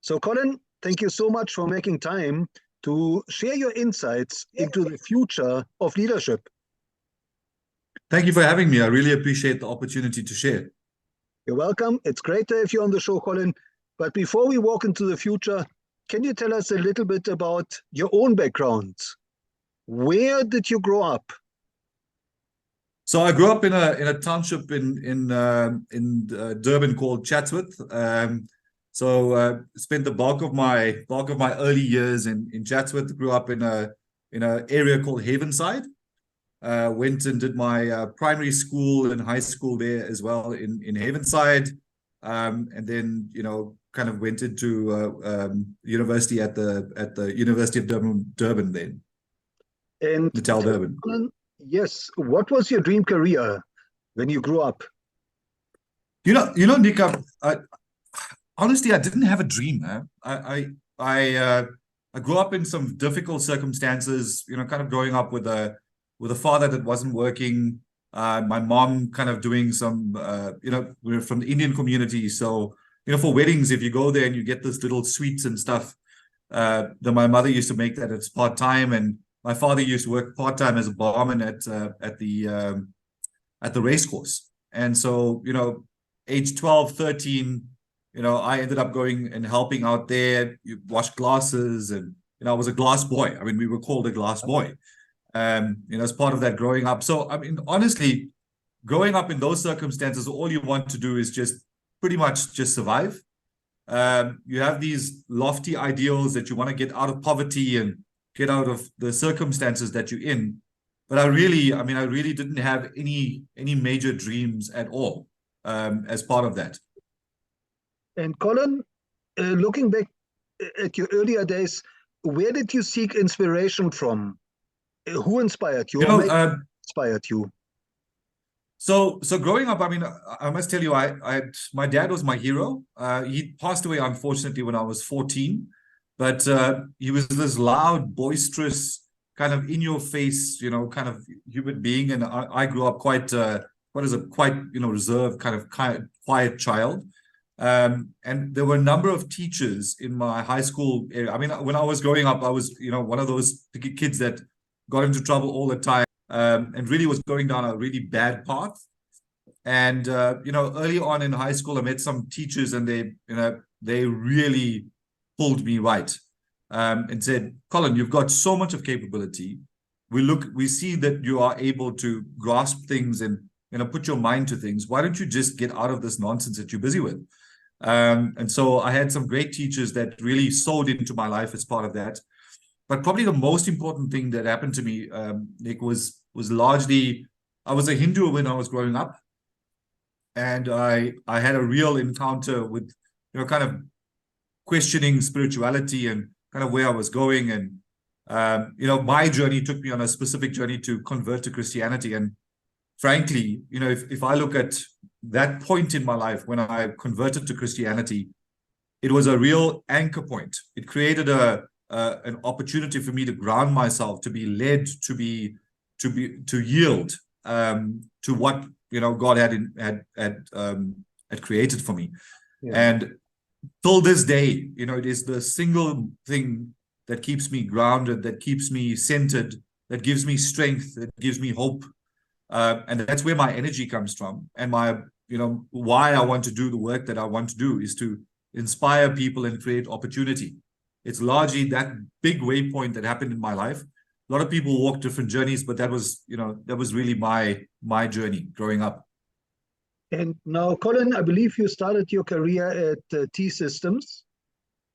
So, Colin, thank you so much for making time to share your insights into the future of leadership. Thank you for having me. I really appreciate the opportunity to share. You're welcome. It's great to have you on the show, Colin. But before we walk into the future, can you tell us a little bit about your own background? Where did you grow up? So I grew up in a township in Durban called Chatsworth. Spent the bulk of my early years in Chatsworth. Grew up in an area called Havenside. Went and did my primary school and high school there as well in Havenside, and then kind of went into university at the University of Durban then. And Natal, Durban. Yes, what was your dream career when you grew up? Nick, honestly, I didn't have a dream. I grew up in some difficult circumstances. Kind of growing up with a father that wasn't working. My mom kind of doing some. We're from the Indian community, so for weddings, if you go there and you get this little sweets and stuff, then my mother used to make that as part-time, and my father used to work part-time as a barman at the race course. And so, age 12, 13, I ended up going and helping out there. You wash glasses, and I was a glass boy. I mean, we were called a glass boy. As part of that growing up. So, I mean, honestly, growing up in those circumstances, all you want to do is just pretty much just survive. You have these lofty ideals that you want to get out of poverty and get out of the circumstances that you're in. But I really didn't have any major dreams at all as part of that. And Colin, looking back at your earlier days, where did you seek inspiration from? Who inspired you? Inspired you? So growing up, I mean, I must tell you, my dad was my hero. He passed away, unfortunately, when I was 14. But he was this loud, boisterous, kind of in-your-face, kind of human being. And I grew up quite reserved, kind of quiet child. And there were a number of teachers in my high school area. I mean, when I was growing up, I was, one of those kids that got into trouble all the time, and really was going down a really bad path. And early on in high school, I met some teachers, and they really pulled me right, and said, "Collin, you've got so much of capability. We see that you are able to grasp things and put your mind to things. Why don't you just get out of this nonsense that you're busy with?" And so I had some great teachers that really sowed into my life as part of that. But probably the most important thing that happened to me, Nick, was largely, I was a Hindu when I was growing up, and I had a real encounter with kind of questioning spirituality and kind of where I was going. And my journey took me on a specific journey to convert to Christianity. And frankly, if I look at that point in my life when I converted to Christianity, it was a real anchor point. It created an opportunity for me to ground myself, to be led, to yield to what God had created for me. Yeah. And till this day, it is the single thing that keeps me grounded, that keeps me centered, that gives me strength, that gives me hope. And that's where my energy comes from. And my, why I want to do the work that I want to do is to inspire people and create opportunity. It's largely that big waypoint that happened in my life. A lot of people walk different journeys, but that was really my journey growing up. And now, Colin, I believe you started your career at T-Systems.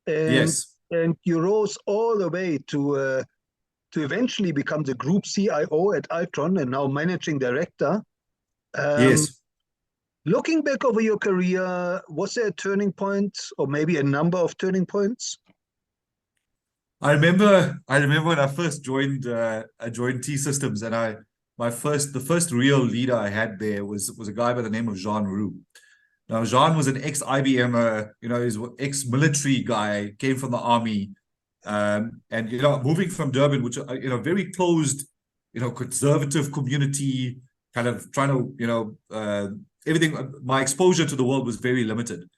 Yes. And you rose all the way to eventually become the group CIO at Altron and now managing director. Yes. Looking back over your career, was there a turning point or maybe a number of turning points? I remember when I first joined T-Systems, and the first real leader I had there was a guy by the name of Jean Roux. Now, Jean was an ex-IBM, he's an ex-military guy, came from the army, and moving from Durban, which very closed, conservative community, kind of trying to, everything. My exposure to the world was very limited,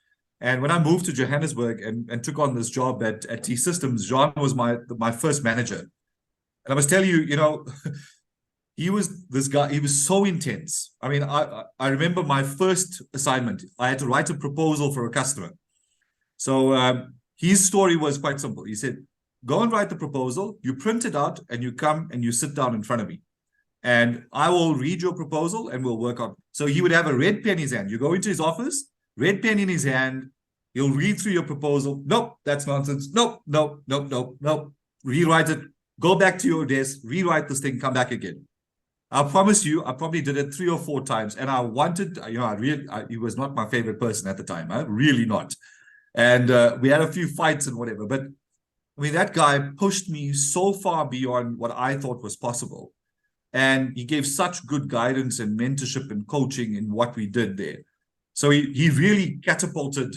And when I moved to Johannesburg and took on this job at T-Systems, Jean was my first manager. And I must tell you, he was this guy, he was so intense. I mean, I remember my first assignment, I had to write a proposal for a customer. So his story was quite simple. He said, go and write the proposal, you print it out, and you come and you sit down in front of me. And I will read your proposal and we'll work on. So he would have a red pen in his hand. You go into his office, red pen in his hand, he'll read through your proposal. Nope, that's nonsense. Nope, nope, nope, nope, nope. Rewrite it, go back to your desk, rewrite this thing, come back again. I promise you, I probably did it 3 or 4 times. And I wanted, he was not my favorite person at the time, really not. And we had a few fights and whatever. But I mean, that guy pushed me so far beyond what I thought was possible. And he gave such good guidance and mentorship and coaching in what we did there. So he really catapulted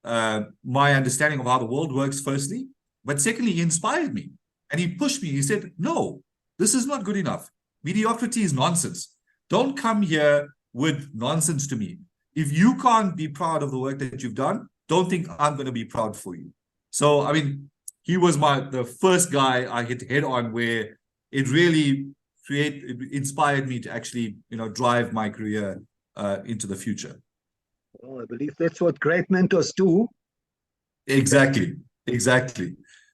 my understanding of how the world works, firstly. But secondly, he inspired me. And he pushed me. He said, no, this is not good enough. Mediocrity is nonsense. Don't come here with nonsense to me. If you can't be proud of the work that you've done, don't think I'm going to be proud for you. So, I mean, he was the first guy I hit head on where it really inspired me to actually, drive my career into the future. Well, I believe that's what great mentors do. Exactly.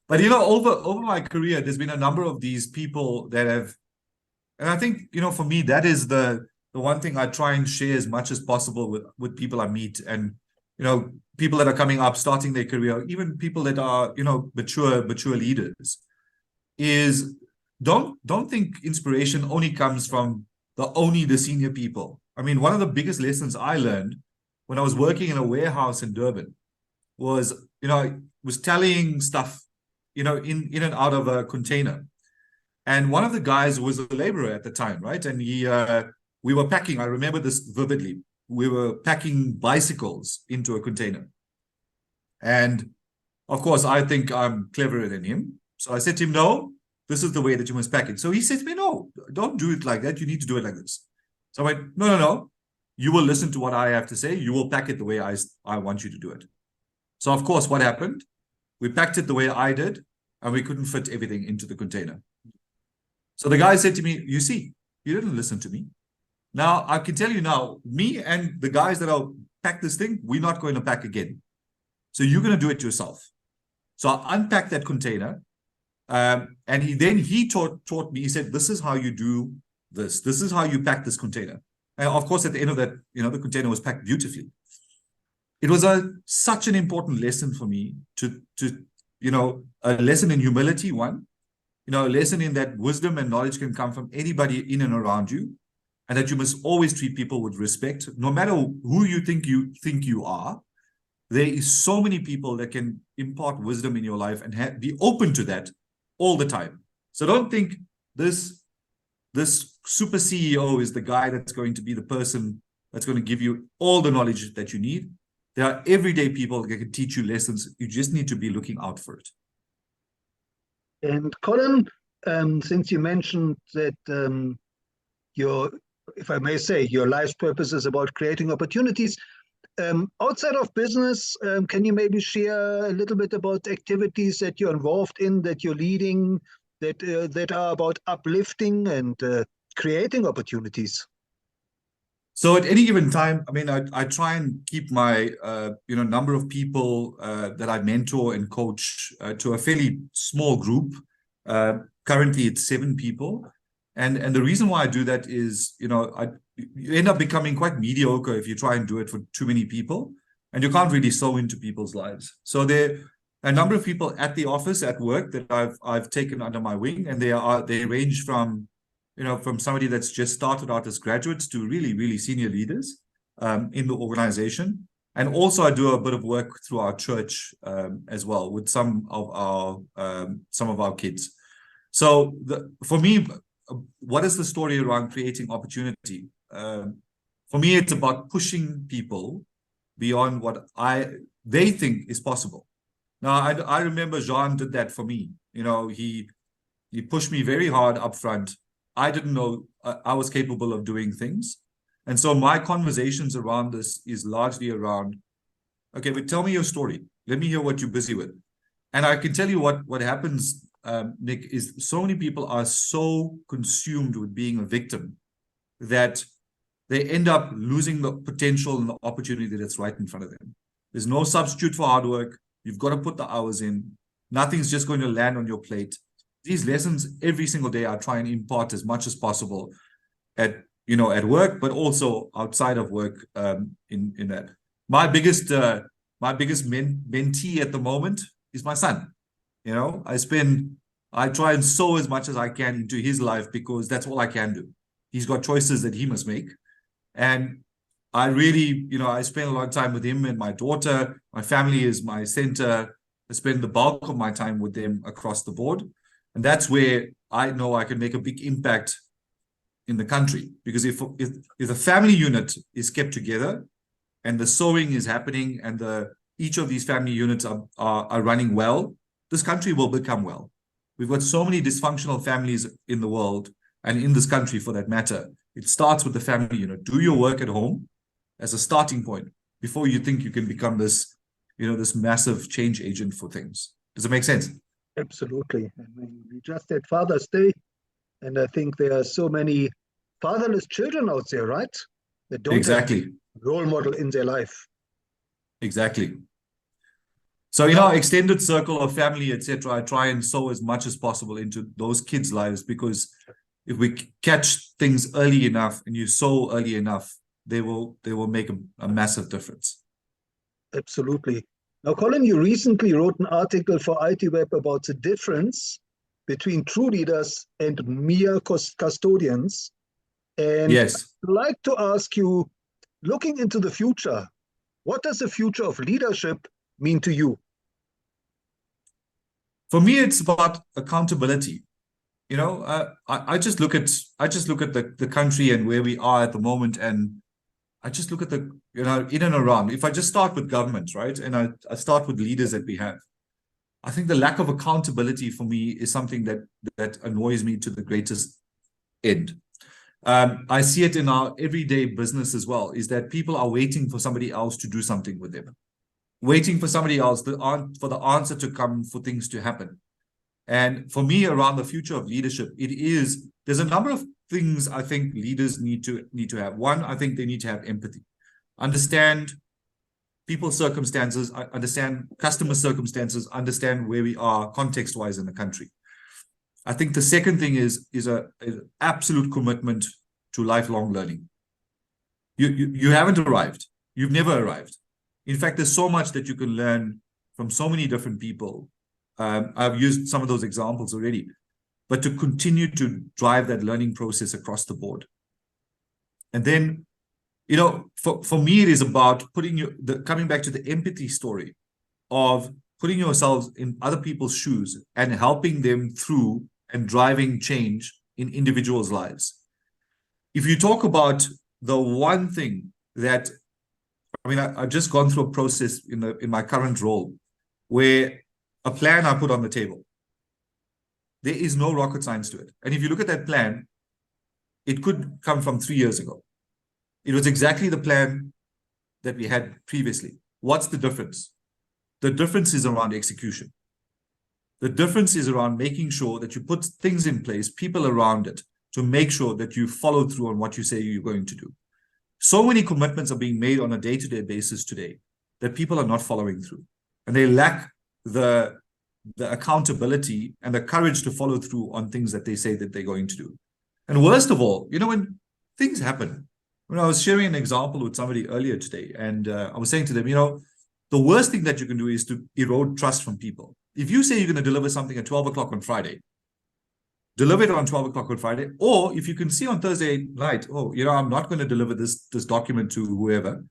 But, over my career, there's been a number of these people that have, and I think, for me, that is the one thing I try and share as much as possible with people I meet, and, people that are coming up, starting their career, even people that are, mature leaders, is don't think inspiration only comes from the senior people. I mean, one of the biggest lessons I learned when I was working in a warehouse in Durban was, was tallying stuff, in and out of a container. And one of the guys was a laborer at the time, right? And we were packing, I remember this vividly, we were packing bicycles into a container. And of course, I think I'm cleverer than him. So I said to him, no, this is the way that you must pack it. So he said to me, no, don't do it like that. You need to do it like this. So I went, no. You will listen to what I have to say. You will pack it the way I want you to do it. So of course, what happened? We packed it the way I did, and we couldn't fit everything into the container. So the guy said to me, you see, you didn't listen to me. Now, I can tell you now, me and the guys that will pack this thing, we're not going to pack again. So you're going to do it yourself. So I unpacked that container. And he taught me, he said, this is how you do this. This is how you pack this container. And of course, at the end of that, the container was packed beautifully. It was such an important lesson for me to a lesson in humility, one, a lesson in that wisdom and knowledge can come from anybody in and around you, and that you must always treat people with respect, no matter who you think you are. There is so many people that can impart wisdom in your life and be open to that all the time. So don't think this super CEO is the guy that's going to be the person that's going to give you all the knowledge that you need. There are everyday people that can teach you lessons. You just need to be looking out for it. And Collin, since you mentioned that if I may say, your life's purpose is about creating opportunities, outside of business, can you maybe share a little bit about activities that you're involved in, that you're leading, that are about uplifting and creating opportunities? So at any given time, I mean, I try and keep my number of people that I mentor and coach to a fairly small group. Currently, it's 7 people, and the reason why I do that is you end up becoming quite mediocre if you try and do it for too many people, and you can't really sow into people's lives. So there are a number of people at the office, at work, that I've taken under my wing, and they range from from somebody that's just started out as graduates to really, really senior leaders in the organization. And also I do a bit of work through our church as well with some of our kids. So for me, what is the story around creating opportunity? For me, it's about pushing people beyond what they think is possible. Now, I remember Jean did that for me. He pushed me very hard up front. I didn't know I was capable of doing things. And so my conversations around this is largely around, Okay, but tell me your story. Let me hear what you're busy with. And I can tell you what happens, Nick, is so many people are so consumed with being a victim that they end up losing the potential and the opportunity that's right in front of them. There's no substitute for hard work. You've got to put the hours in. Nothing's just going to land on your plate. These lessons every single day I try and impart as much as possible at work, but also outside of work. In that, my biggest mentee at the moment is my son. I try and sow as much as I can into his life because that's all I can do. He's got choices that he must make. And I really, I spend a lot of time with him and my daughter. My family is my center. I spend the bulk of my time with them across the board. And that's where I know I can make a big impact in the country. Because if the family unit is kept together and the sowing is happening and each of these family units are running well, this country will become well. We've got so many dysfunctional families in the world and in this country for that matter. It starts with the family unit. Do your work at home as a starting point before you think you can become this massive change agent for things. Does it make sense? Absolutely. I mean, we just had Father's Day, and I think there are so many fatherless children out there, right? That don't have a role model in their life. Exactly. So in our extended circle of family, etc., I try and sow as much as possible into those kids' lives, because if we catch things early enough and you sow early enough, they will make a massive difference. Absolutely. Now, Collin, you recently wrote an article for IT Web about the difference between true leaders and mere custodians. And yes, I'd like to ask you, looking into the future, what does the future of leadership mean to you? For me, it's about accountability. I just look at the country and where we are at the moment, and I just look at in and around. If I just start with government, right, and I start with leaders that we have, I think the lack of accountability for me is something that annoys me to the greatest end. I see it in our everyday business as well, is that people are waiting for somebody else to do something with them, waiting for somebody else for the answer to come, for things to happen. And for me, around the future of leadership, there's a number of things I think leaders need to have. One, I think they need to have empathy, understand people's circumstances, understand customer circumstances, understand where we are context-wise in the country. I think the second thing is an absolute commitment to lifelong learning. You haven't arrived. You've never arrived. In fact, there's so much that you can learn from so many different people. I've used some of those examples already, but to continue to drive that learning process across the board. And then, for me, it is about coming back to the empathy story of putting yourselves in other people's shoes and helping them through and driving change in individuals' lives. If you talk about the one thing that, I've just gone through a process in my current role where a plan I put on the table, there is no rocket science to it. And if you look at that plan, it could come from 3 years ago. It was exactly the plan that we had previously. What's the difference? The difference is around execution. The difference is around making sure that you put things in place, people around it, to make sure that you follow through on what you say you're going to do. So many commitments are being made on a day-to-day basis today that people are not following through. And they lack the accountability and the courage to follow through on things that they say that they're going to do. And worst of all, when things happen, when I was sharing an example with somebody earlier today, and I was saying to them, the worst thing that you can do is to erode trust from people. If you say you're going to deliver something at 12 o'clock on Friday, deliver it on 12 o'clock on Friday. Or if you can see on Thursday night, I'm not going to deliver this document to whoever,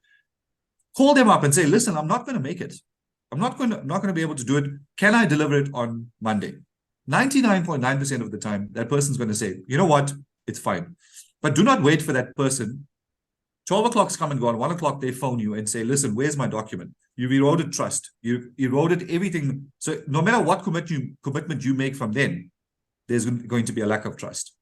call them up and say, listen, I'm not going to make it. I'm not going to be able to do it. Can I deliver it on Monday? 99.9% of the time, that person's going to say, you know what? It's fine. But do not wait for that person. 12 o'clock's come and gone. 1 o'clock, they phone you and say, listen, where's my document? You've eroded trust. You've eroded everything. So no matter what commitment you make from then, there's going to be a lack of trust.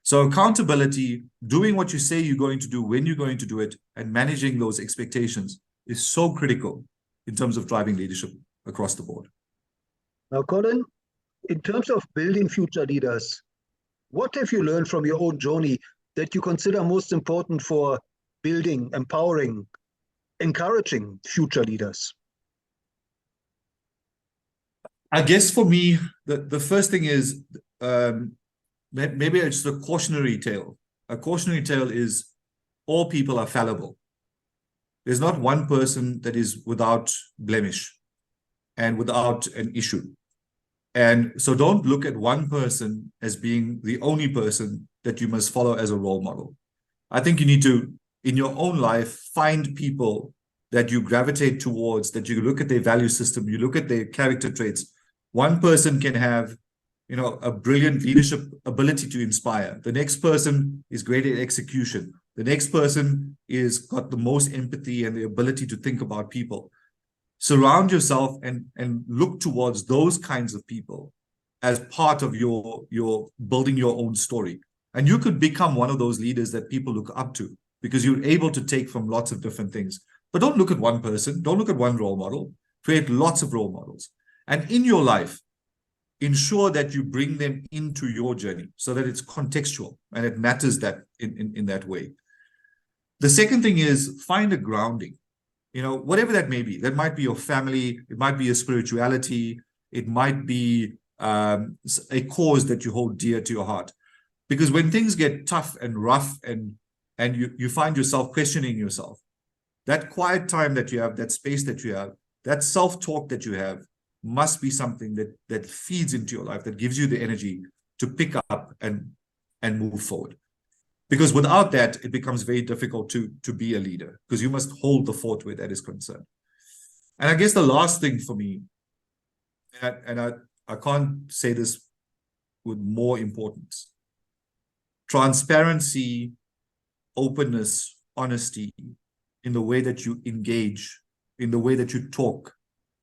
So accountability, doing what you say you're going to do, when you're going to do it, and managing those expectations is so critical in terms of driving leadership across the board. Now, Collin, in terms of building future leaders, what have you learned from your own journey that you consider most important for building, empowering, encouraging future leaders? I guess for me, the first thing is maybe it's a cautionary tale. A cautionary tale is all people are fallible. There's not one person that is without blemish and without an issue. And so don't look at one person as being the only person that you must follow as a role model. I think you need to, in your own life, find people that you gravitate towards, that you look at their value system, you look at their character traits. One person can have, a brilliant leadership ability to inspire. The next person is great at execution. The next person is got the most empathy and the ability to think about people. Surround yourself and look towards those kinds of people as part of your building your own story. And you could become one of those leaders that people look up to because you're able to take from lots of different things. But don't look at one person. Don't look at one role model. Create lots of role models. And in your life, ensure that you bring them into your journey so that it's contextual and it matters that in that way. The second thing is find a grounding, whatever that may be. That might be your family. It might be your spirituality. It might be a cause that you hold dear to your heart. Because when things get tough and rough and you find yourself questioning yourself, that quiet time that you have, that space that you have, that self-talk that you have must be something that feeds into your life, that gives you the energy to pick up and move forward. Because without that, it becomes very difficult to be a leader because you must hold the fort where that is concerned. And I guess the last thing for me, and I can't say this with more importance, transparency, openness, honesty in the way that you engage, in the way that you talk.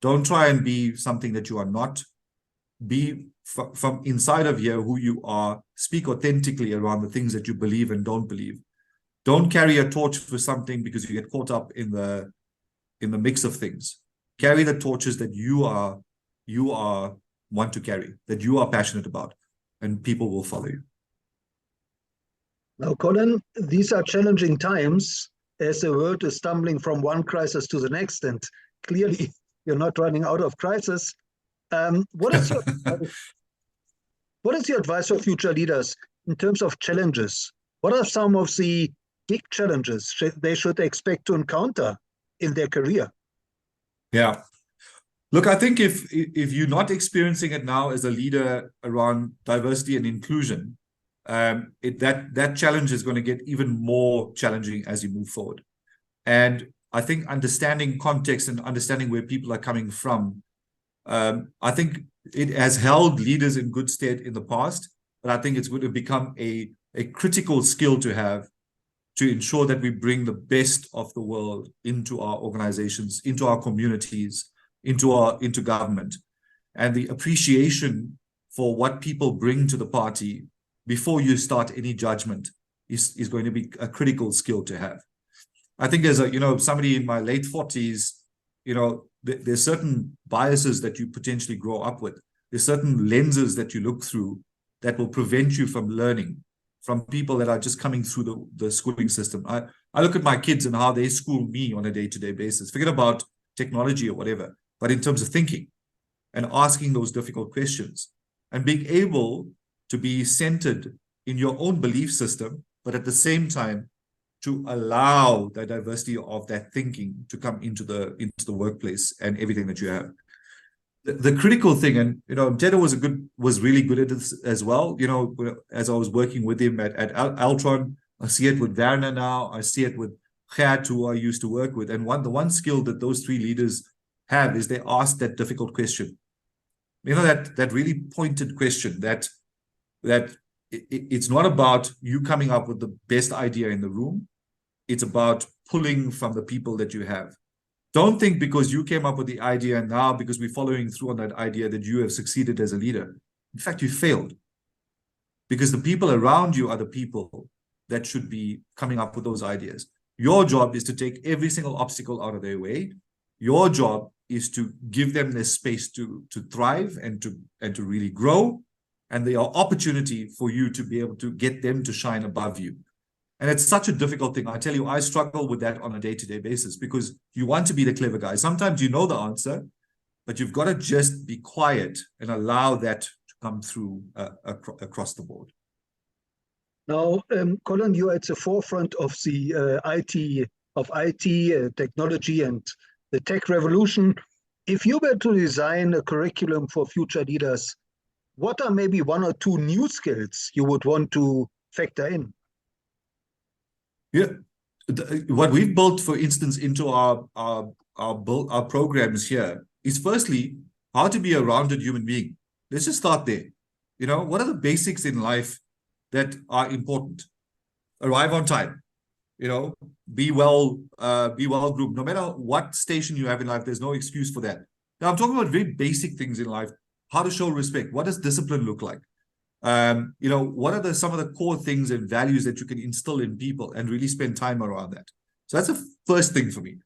Don't try and be something that you are not. Be from inside of here who you are. Speak authentically around the things that you believe and don't believe. Don't carry a torch for something because you get caught up in the mix of things. Carry the torches that you want to carry, that you are passionate about, and people will follow you. Now, Collin, these are challenging times as the world is stumbling from one crisis to the next, and clearly you're not running out of crisis. What is your advice for future leaders in terms of challenges? What are some of the big challenges they should expect to encounter in their career? Yeah. Look, I think if you're not experiencing it now as a leader around diversity and inclusion, that challenge is going to get even more challenging as you move forward. And I think understanding context and understanding where people are coming from, I think it has held leaders in good stead in the past, but I think it's going to become a critical skill to have to ensure that we bring the best of the world into our organizations, into our communities, into government. And the appreciation for what people bring to the party before you start any judgment is going to be a critical skill to have. I think as somebody in my late 40s, there's certain biases that you potentially grow up with. There's certain lenses that you look through that will prevent you from learning from people that are just coming through the schooling system. I look at my kids and how they school me on a day-to-day basis. Forget about technology or whatever, but in terms of thinking and asking those difficult questions and being able to be centered in your own belief system, but at the same time, to allow the diversity of that thinking to come into the workplace and everything that you have. The critical thing, and Tedder was really good at this as well. As I was working with him at Altron, I see it with Werner now. I see it with Gert, who I used to work with. And the one skill that those three leaders have is they ask that difficult question. That really pointed question that it's not about you coming up with the best idea in the room. It's about pulling from the people that you have. Don't think because you came up with the idea and now because we're following through on that idea that you have succeeded as a leader. In fact, you failed. Because the people around you are the people that should be coming up with those ideas. Your job is to take every single obstacle out of their way Your job is to give them the space to thrive and to really grow, and the opportunity for you to be able to get them to shine above you. And it's such a difficult thing. I tell you, I struggle with that on a day-to-day basis, because you want to be the clever guy. Sometimes you know the answer, but you've got to just be quiet and allow that to come through across the board. Now, Collin, you're at the forefront of the IT, technology and the tech revolution. If you were to design a curriculum for future leaders, what are maybe one or two new skills you would want to factor in? Yeah, what we've built, for instance, into our programs here is, firstly, how to be a rounded human being. Let's just start there. You know, what are the basics in life that are important? Arrive on time. You know, be well groomed. No matter what station you have in life, there's no excuse for that. Now, I'm talking about very basic things in life. How to show respect. What does discipline look like? You know, what are some of the core things and values that you can instill in people and really spend time around that? So that's the first thing for me.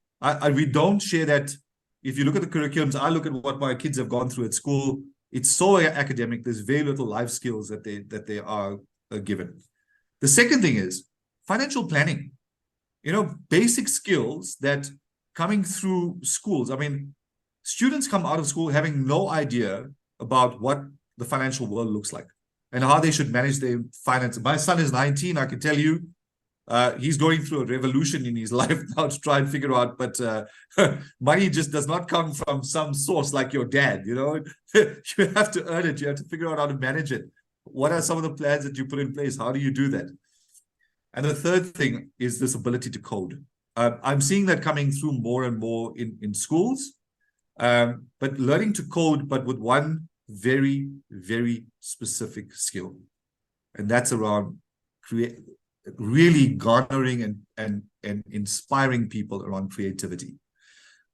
We don't share that. If you look at the curriculums, I look at what my kids have gone through at school. It's so academic. There's very little life skills that they are given. The second thing is financial planning. You know, basic skills that coming through schools. I mean, students come out of school having no idea about what the financial world looks like and how they should manage their finances. My son is 19. I can tell you, he's going through a revolution in his life now to try and figure out, but money just does not come from some source like your dad, you know. You have to earn it. You have to figure out how to manage it. What are some of the plans that you put in place? How do you do that? And the third thing is this ability to code. I'm seeing that coming through more and more in schools, but learning to code, but with one very, very specific skill. And that's around really garnering and inspiring people around creativity.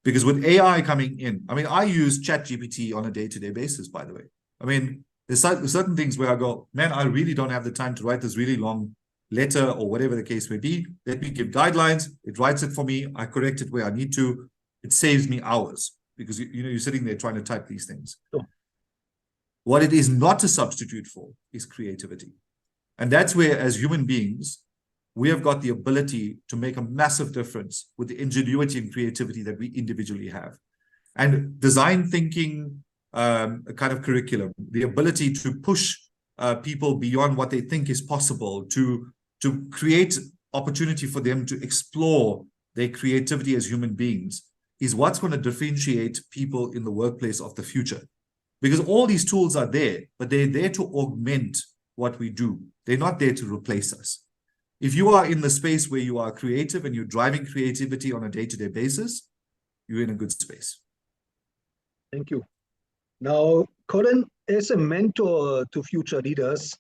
Because with AI coming in, I mean, I use ChatGPT on a day-to-day basis, by the way. I mean, there's certain things where I go, man, I really don't have the time to write this really long letter or whatever the case may be. Let me give guidelines. It writes it for me. I correct it where I need to. It saves me hours because, you know, you're sitting there trying to type these things. Sure. What it is not a substitute for is creativity. And that's where, as human beings, we have got the ability to make a massive difference with the ingenuity and creativity that we individually have. And design thinking, a kind of curriculum, the ability to push people beyond what they think is possible, to create opportunity for them to explore their creativity as human beings, is what's going to differentiate people in the workplace of the future. Because all these tools are there, but they're there to augment what we do. They're not there to replace us. If you are in the space where you are creative and you're driving creativity on a day-to-day basis, you're in a good space. Thank you. Now, Collin, as a mentor to future leaders,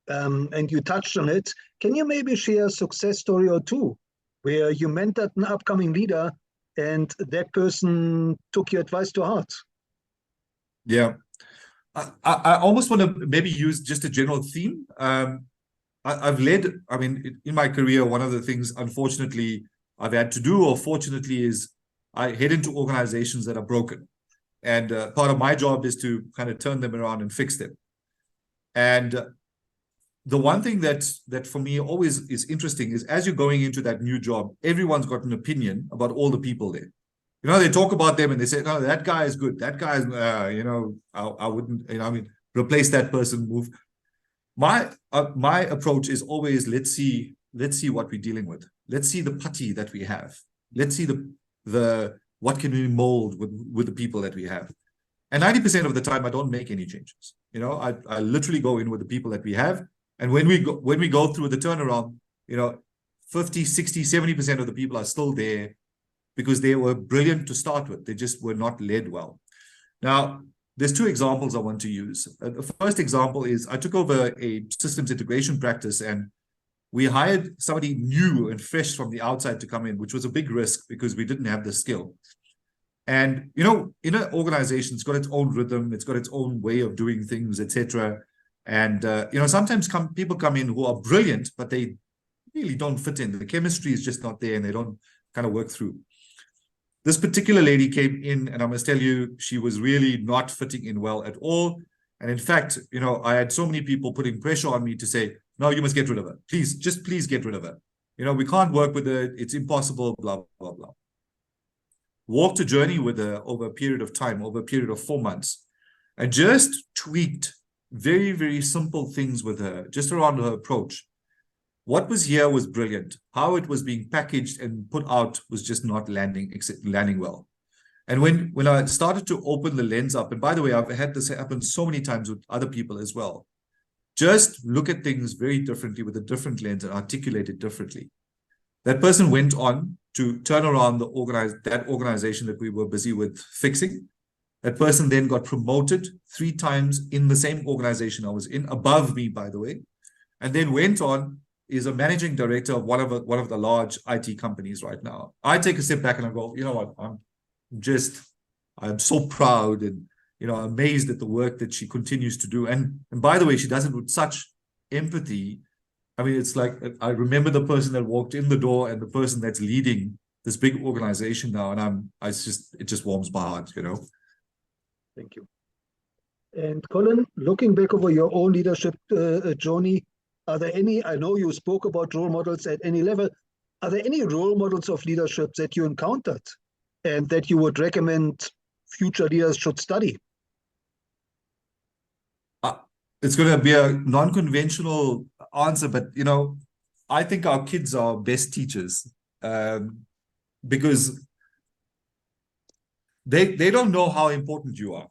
and you touched on it, can you maybe share a success story or two where you mentored an upcoming leader and that person took your advice to heart? Yeah. I almost want to maybe use just a general theme. I've led, I mean, in my career, one of the things, unfortunately, I've had to do, or fortunately, is I head into organizations that are broken. And part of my job is to kind of turn them around and fix them. And the one thing that for me always is interesting is, as you're going into that new job, everyone's got an opinion about all the people there. You know, they talk about them and they say, no, that guy is good. That guy is, you know, I wouldn't, you know, I mean, replace that person, move. My approach is always, let's see what we're dealing with. Let's see the putty that we have. Let's see the what can we mold with the people that we have. And 90% of the time, I don't make any changes. You know, I literally go in with the people that we have. And when we go through the turnaround, you know, 50, 60, 70% of the people are still there because they were brilliant to start with. They just were not led well. Now, there's two examples I want to use. The first example is I took over a systems integration practice and we hired somebody new and fresh from the outside to come in, which was a big risk because we didn't have the skill. And, you know, in an organization, it's got its own rhythm, it's got its own way of doing things, etc. And, you know, sometimes people come in who are brilliant, but they really don't fit in. The chemistry is just not there and they don't kind of work through. This particular lady came in, and I must tell you, she was really not fitting in well at all. And in fact, I had so many people putting pressure on me to say, no, you must get rid of her. Please get rid of her. We can't work with her. It's impossible, blah, blah, blah. Walked a journey with her over a period of time, over a period of 4 months, and just tweaked very, very simple things with her, just around her approach. What was here was brilliant. How it was being packaged and put out was just not landing well. And when I started to open the lens up, and by the way, I've had this happen so many times with other people as well, just look at things very differently with a different lens and articulate it differently. That person went on to turn around that organization that we were busy with fixing. That person then got promoted 3 times in the same organization I was in, above me, by the way, and then went on, is a managing director of one of the large IT companies right now. I take a step back and I go, you know what, I'm so proud and amazed at the work that she continues to do. And by the way, she does it with such empathy. I mean, it's like, I remember the person that walked in the door and the person that's leading this big organization now, and it just warms my heart, Thank you. And Collin, looking back over your own leadership journey, are there any, I know you spoke about role models at any level, are there any role models of leadership that you encountered and that you would recommend future leaders should study? It's going to be a non-conventional answer, but, I think our kids are our best teachers, because they don't know how important you are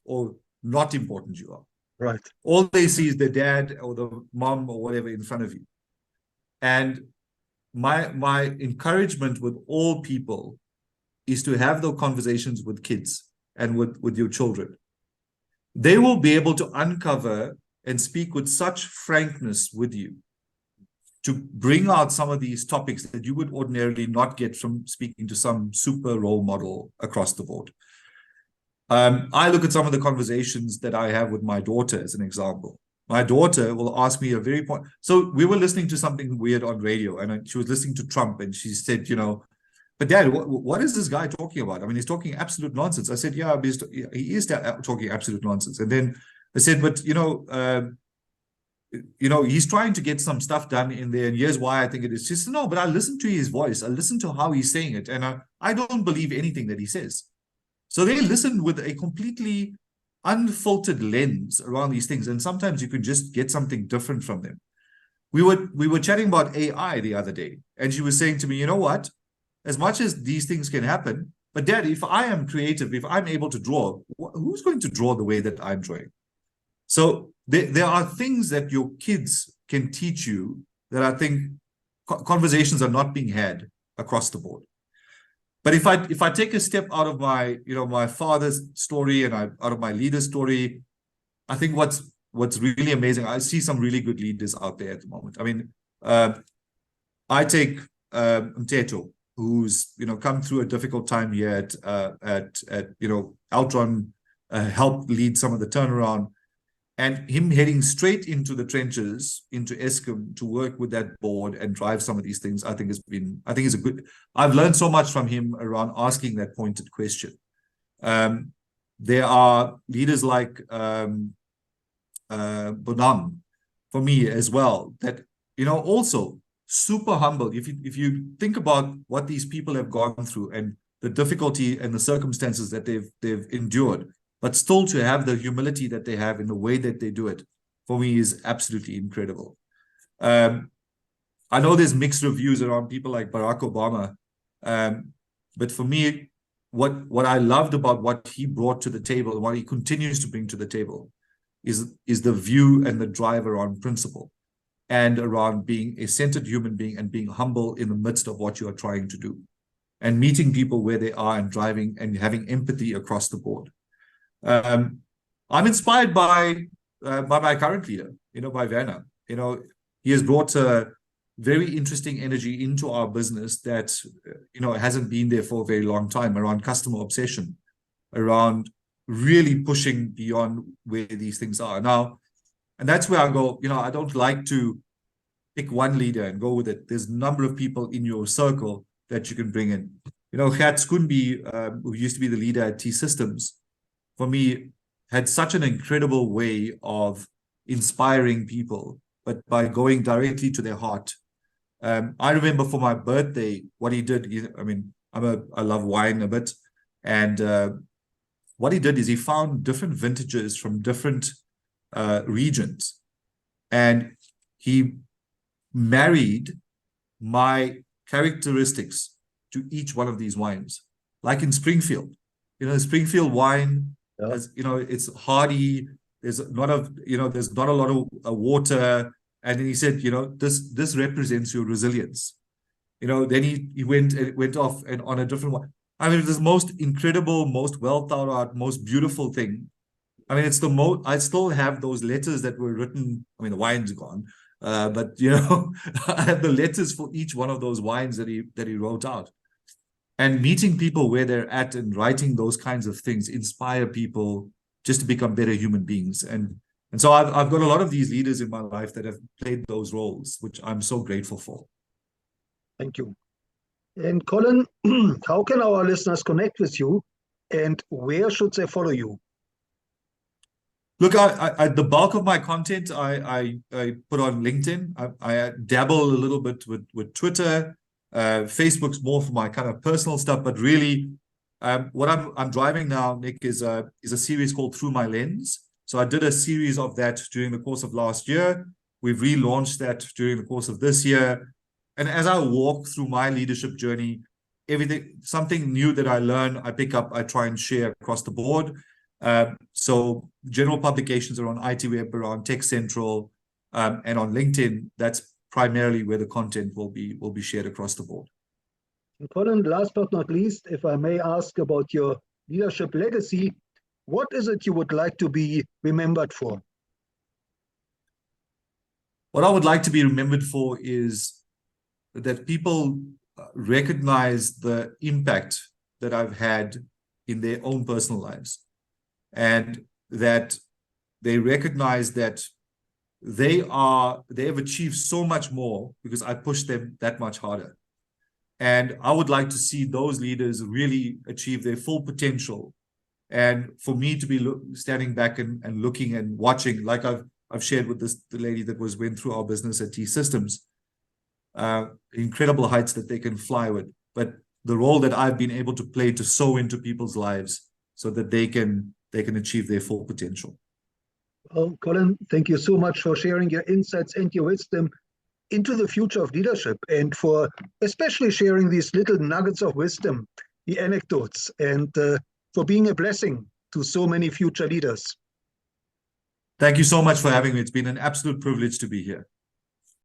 or not important you are. Right. All they see is the dad or the mom or whatever in front of you. And my encouragement with all people is to have those conversations with kids and with your children. They will be able to uncover and speak with such frankness with you to bring out some of these topics that you would ordinarily not get from speaking to some super role model across the board. I look at some of the conversations that I have with my daughter as an example. My daughter will ask me a very point. So we were listening to something weird on radio, and she was listening to Trump, and she said, but Dad, what is this guy talking about? I mean, he's talking absolute nonsense. I said, yeah, he is talking absolute nonsense. And then I said, but, he's trying to get some stuff done in there, and here's why I think it is. She said, no, but I listen to his voice. I listen to how he's saying it, and I don't believe anything that he says. So they listen with a completely unfiltered lens around these things, and sometimes you can just get something different from them. We were chatting about AI the other day, and she was saying to me, you know what? As much as these things can happen, but Dad, if I am creative, if I'm able to draw, who's going to draw the way that I'm drawing? So there are things that your kids can teach you that I think conversations are not being had across the board. But if I take a step out of my my father's story and out of my leader's story, I think what's really amazing, I see some really good leaders out there at the moment. I mean, I take Mteto, who's come through a difficult time here at Altron, helped lead some of the turnaround, and him heading straight into the trenches, into Eskom, to work with that board and drive some of these things. I think is a good. I've learned so much from him around asking that pointed question. There are leaders like Bonam, for me as well, that also super humble. If you think about what these people have gone through and the difficulty and the circumstances that they've endured, but still to have the humility that they have in the way that they do it, for me is absolutely incredible. I know there's mixed reviews around people like Barack Obama, but for me, what I loved about what he brought to the table and what he continues to bring to the table is the view and the drive around principle and around being a centered human being and being humble in the midst of what you are trying to do, and meeting people where they are and driving and having empathy across the board. I'm inspired by my current leader, by Werner. He has brought a very interesting energy into our business that, hasn't been there for a very long time, around customer obsession, around really pushing beyond where these things are now. And that's where I go, I don't like to pick one leader and go with it. There's a number of people in your circle that you can bring in. You know, Gert Schoenby, who used to be the leader at T-Systems, for me, had such an incredible way of inspiring people, but by going directly to their heart. I remember for my birthday, what he did, I mean, I love wine a bit. And what he did is he found different vintages from different regions. And he married my characteristics to each one of these wines. Like in Springfield, you know, Springfield wine, as you know, it's hardy. There's not a lot of water. And then he said, you know, this represents your resilience. You know, then he went off and on a different one. I mean, it was the most incredible, most well thought out, most beautiful thing. I mean, it's the most. I still have those letters that were written. I mean, the wine's gone, but you know, I have the letters for each one of those wines that he wrote out. And meeting people where they're at and writing those kinds of things inspire people just to become better human beings. And so I've got a lot of these leaders in my life that have played those roles, which I'm so grateful for. Thank you. And Collin, how can our listeners connect with you, and where should they follow you? Look, the bulk of my content I put on LinkedIn. I dabble a little bit with Twitter. Facebook's more for my kind of personal stuff, but really, what I'm driving now, Nick, is a series called Through My Lens. So I did a series of that during the course of last year. We've relaunched that during the course of this year. And as I walk through my leadership journey, something new that I learn, I pick up, I try and share across the board. So general publications are on IT Web, around Tech Central, and on LinkedIn. That's primarily where the content will be shared across the board. And Collin, last but not least, if I may ask about your leadership legacy, what is it you would like to be remembered for? What I would like to be remembered for is that people recognize the impact that I've had in their own personal lives, and that they recognize that they have achieved so much more because I pushed them that much harder. And I would like to see those leaders really achieve their full potential. And for me to be standing back and looking and watching, like I've shared with the lady that went through our business at T-Systems, incredible heights that they can fly with. But the role that I've been able to play to sow into people's lives so that they can achieve their full potential. Well, Collin, thank you so much for sharing your insights and your wisdom into the future of leadership, and for especially sharing these little nuggets of wisdom, the anecdotes, and for being a blessing to so many future leaders. Thank you so much for having me. It's been an absolute privilege to be here.